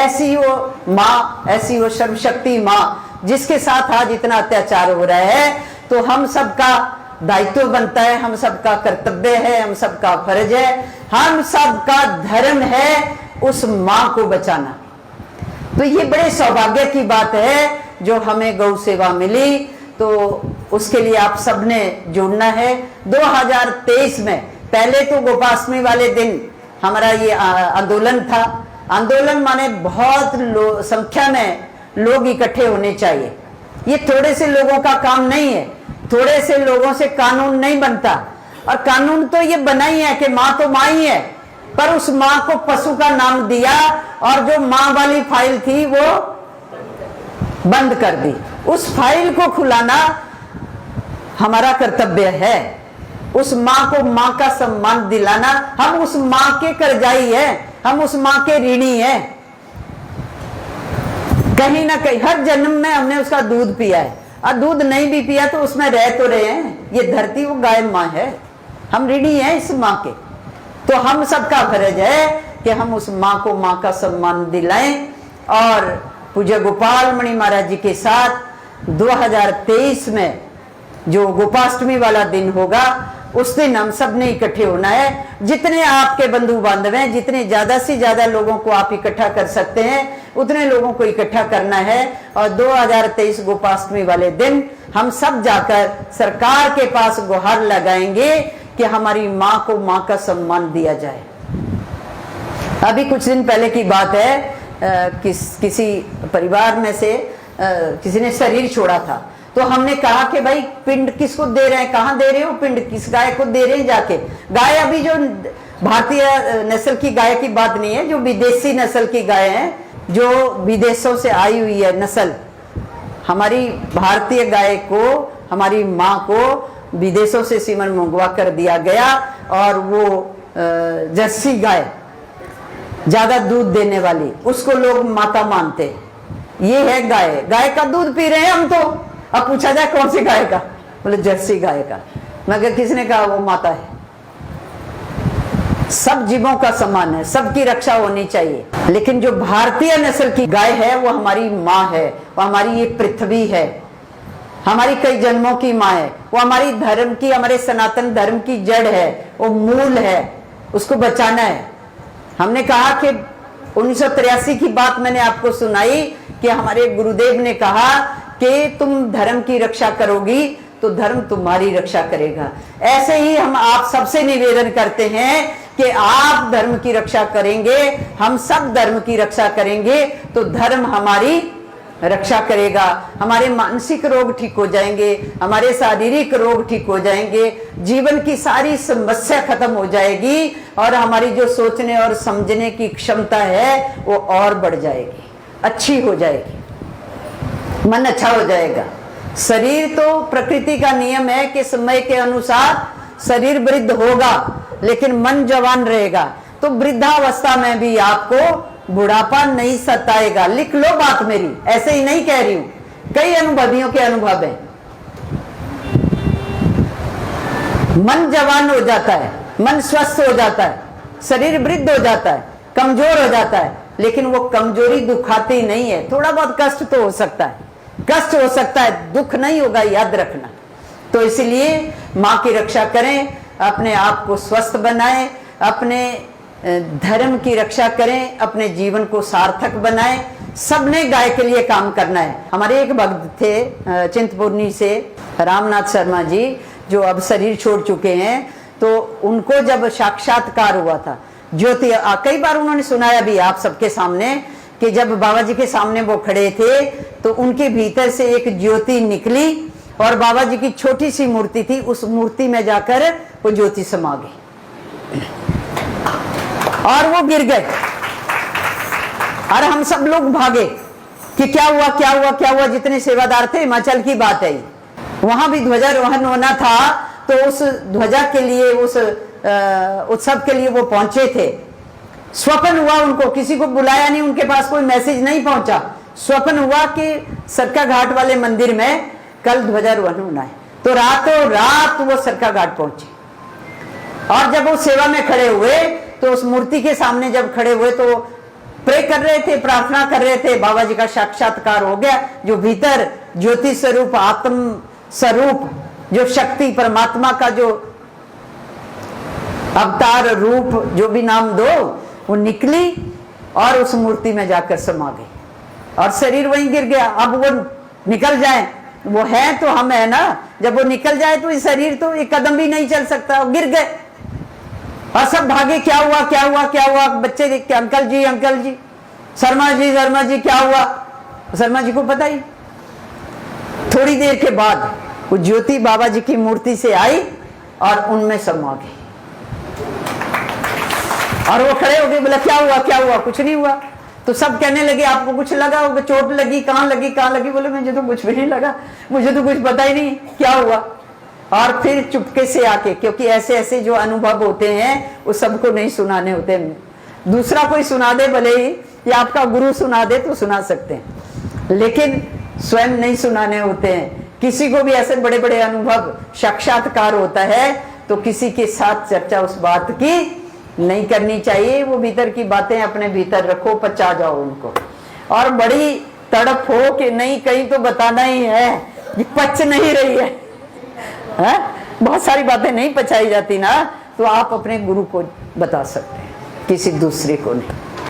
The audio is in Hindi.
ऐसी वो माँ, ऐसी वो सर्वशक्ति माँ जिसके साथ आज इतना अत्याचार हो रहा है, तो हम सबका दायित्व बनता है, हम सबका कर्तव्य है, हम सबका फर्ज है, हम सबका धर्म है उस माँ को बचाना। तो ये बड़े सौभाग्य की बात है जो हमें गौ सेवा मिली, तो उसके लिए आप सबने जुड़ना है। 2023 में पहले तो गोपाष्टमी वाले दिन हमारा ये आंदोलन था। आंदोलन माने बहुत संख्या में लोग इकट्ठे होने चाहिए। ये थोड़े से लोगों का काम नहीं है, थोड़े से लोगों से कानून नहीं बनता। और कानून तो ये बना ही है कि माँ तो माँ ही है, पर उस माँ को पशु का नाम दिया और जो माँ वाली फाइल थी वो बंद कर दी। उस फाइल को खुलाना हमारा कर्तव्य है, उस माँ को माँ का सम्मान दिलाना। हम उस माँ के कर्जाई है, हम उस माँ के ऋणी है। कहीं ना कहीं हर जन्म में हमने उसका दूध पिया है, और दूध नहीं भी पिया तो उसमें रह तो रहे हैं। ये धरती वो गाय माँ है, हम ऋणी हैं इस माँ के। तो हम सबका फर्ज है कि हम उस माँ को माँ का सम्मान दिलाएं। और पूज्य गोपाल मणि महाराज जी के साथ 2023 में जो गोपाष्टमी वाला दिन होगा, उस दिन हम सब ने इकट्ठे होना है। जितने आपके बंधु बांधव हैं, जितने ज्यादा से ज्यादा लोगों को आप इकट्ठा कर सकते हैं, उतने लोगों को इकट्ठा करना है। और 2023 गोपाष्टमी वाले दिन हम सब जाकर सरकार के पास गुहार लगाएंगे कि हमारी माँ को माँ का सम्मान दिया जाए। अभी कुछ दिन पहले की बात है, किसी परिवार में से किसी ने शरीर छोड़ा था, तो हमने कहा कि भाई पिंड किसको दे रहे हैं, कहाँ दे रहे हो पिंड, किस गाय को दे रहे हैं जाके। गाय अभी जो भारतीय नस्ल की गाय की बात नहीं है, जो विदेशी नस्ल की गाय है, जो विदेशों से आई हुई है नस्ल। हमारी भारतीय गाय को, हमारी माँ को विदेशों से सीमन मंगवा कर दिया गया, और वो जर्सी गाय ज्यादा दूध देने वाली, उसको लोग माता मानते हैं। ये है गाय, गाय का दूध पी रहे हैं हम तो। अब पूछा जाए कौन सी गाय का, बोले जर्सी गाय का। मगर किसने कहा वो माता है। सब जीवों का सम्मान है, सबकी रक्षा होनी चाहिए, लेकिन जो भारतीय नस्ल की गाय है वो हमारी माँ है, वो हमारी ये पृथ्वी है, हमारी कई जन्मों की माँ है, वो हमारी धर्म की, हमारे सनातन धर्म की जड़ है, वो मूल है, उसको बचाना है। हमने कहा कि 1983 की बात मैंने आपको सुनाई कि हमारे गुरुदेव ने कहा कि तुम धर्म की रक्षा करोगी तो धर्म तुम्हारी रक्षा करेगा। ऐसे ही हम आप सबसे निवेदन करते हैं कि आप धर्म की रक्षा करेंगे, हम सब धर्म की रक्षा करेंगे तो धर्म हमारी रक्षा करेगा। हमारे मानसिक रोग ठीक हो जाएंगे, हमारे शारीरिक रोग ठीक हो जाएंगे, जीवन की सारी समस्या खत्म हो जाएगी, और हमारी जो सोचने और समझने की क्षमता है वो और बढ़ जाएगी, अच्छी हो जाएगी, मन अच्छा हो जाएगा। शरीर तो प्रकृति का नियम है कि समय के अनुसार शरीर वृद्ध होगा, लेकिन मन जवान रहेगा। तो वृद्धावस्था में भी आपको बुढ़ापा नहीं सताएगा। लिख लो बात मेरी, ऐसे ही नहीं कह रही हूं, कई अनुभवियों के अनुभव है। मन जवान हो जाता है, मन स्वस्थ हो जाता है, शरीर वृद्ध हो जाता है, कमजोर हो जाता है, लेकिन वो कमजोरी दुखाती नहीं है। थोड़ा बहुत कष्ट तो हो सकता है, कष्ट हो सकता है, दुख नहीं होगा, याद रखना। तो इसलिए माँ की रक्षा करें, अपने आप को स्वस्थ बनाएं, अपने धर्म की रक्षा करें, अपने जीवन को सार्थक बनाएं। सबने गाय के लिए काम करना है। हमारे एक भक्त थे चिंतपूर्णी से, रामनाथ शर्मा जी, जो अब शरीर छोड़ चुके हैं, तो उनको जब साक्षात्कार हुआ था ज्योति, कई बार उन्होंने सुनाया भी आप सबके सामने कि जब बाबा जी के सामने वो खड़े थे तो उनके भीतर से एक ज्योति निकली और बाबा जी की छोटी सी मूर्ति थी, उस मूर्ति में जाकर वो ज्योति समा गई और वो गिर गए। और हम सब लोग भागे कि क्या हुआ क्या हुआ क्या हुआ। जितने सेवादार थे, हिमाचल की बात है, वहां भी ध्वजारोहण होना था, तो उस ध्वजा के लिए, उस उत्सव के लिए वो पहुंचे थे। स्वप्न हुआ उनको, किसी को बुलाया नहीं, उनके पास कोई मैसेज नहीं पहुंचा। स्वप्न हुआ कि सरका घाट वाले मंदिर में कल ध्वजारोहण होना है, तो रातों रात वो सरका घाट पहुंचे। और जब वो सेवा में खड़े हुए तो उस मूर्ति के सामने जब खड़े हुए तो प्रे कर रहे थे, प्रार्थना कर रहे थे, बाबा जी का साक्षात्कार हो गया। जो भीतर ज्योति स्वरूप, आत्म स्वरूप, जो शक्ति परमात्मा का जो अवतार रूप, जो भी नाम दो, वो निकली और उस मूर्ति में जाकर समा गई और शरीर वहीं गिर गया। अब वो निकल जाए, वो है तो हम है ना, जब वो निकल जाए तो इस शरीर तो एक कदम भी नहीं चल सकता, वो गिर गए और सब भागे। क्या हुआ क्या हुआ क्या हुआ? बच्चे देखते, अंकल जी, शर्मा जी क्या हुआ? शर्मा जी को पता ही। थोड़ी देर के बाद वो ज्योति बाबा जी की मूर्ति से आई और उनमें समा गई और वो खड़े हो गए, बोला क्या हुआ? कुछ नहीं हुआ। तो सब कहने लगे आपको कुछ लगा होगा, चोट लगी, कहाँ लगी? बोले मुझे तो कुछ भी नहीं लगा, मुझे तो कुछ पता ही नहीं क्या हुआ। और फिर चुपके से आके, क्योंकि ऐसे ऐसे जो अनुभव होते हैं वो सबको नहीं सुनाने होते, दूसरा कोई सुना दे भले ही, या आपका गुरु सुना दे तो सुना सकते हैं, लेकिन स्वयं नहीं सुनाने होते हैं। किसी को भी ऐसे बड़े बड़े अनुभव, साक्षात्कार होता है तो किसी के साथ चर्चा उस बात की नहीं करनी चाहिए। वो भीतर की बातें अपने भीतर रखो, पचा जाओ उनको। और बड़ी तड़प हो कि नहीं कहीं तो बताना ही है, ये पच नहीं रही है, बहुत सारी बातें नहीं पचाई जाती ना, तो आप अपने गुरु को बता सकते हैं, किसी दूसरे को नहीं।